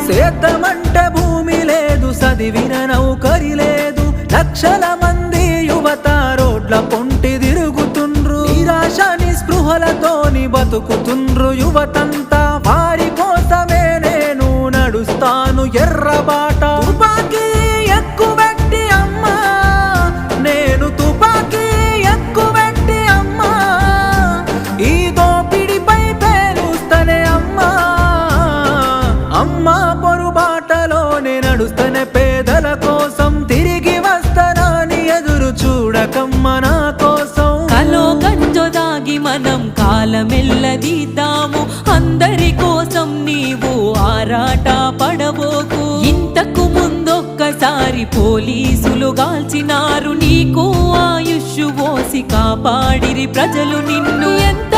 సేద్యమంటే భూమి లేదు, చదివిన నౌకరి లేదు, లక్షల మంది యువత రోడ్ల పొంటి తిరుగుతుండ్రు, నిరాశ నిస్పృహలతోని బతుకుతుండ్రు యువతంతా. వారి కోసమే నేను నడుస్తాను ఎర్రబాట. తుపాకీ ఎక్కుబెట్టి అమ్మా, నేను తుపాకీ ఎక్కుబెట్టి అమ్మా, ఈ దోపిడిపై పేలుస్తనే అమ్మా. అమ్మా పొరుబాటలోనే నడుస్తనే పేదల కోసం, తిరిగి వస్తానని ఎదురు చూడకమ్మ నా కోసం. కలో గంజో దాగి మనం కాలమెల్లదీద్దాము, అందరి కోసం నీవు ఆరాట పడబోకు. ఇంతకు ముందొక్కసారి పోలీసులు గాల్చినారు, నీకు ఆయుష్ పోసి కాపాడిరి ప్రజలు నిన్ను. ఎంత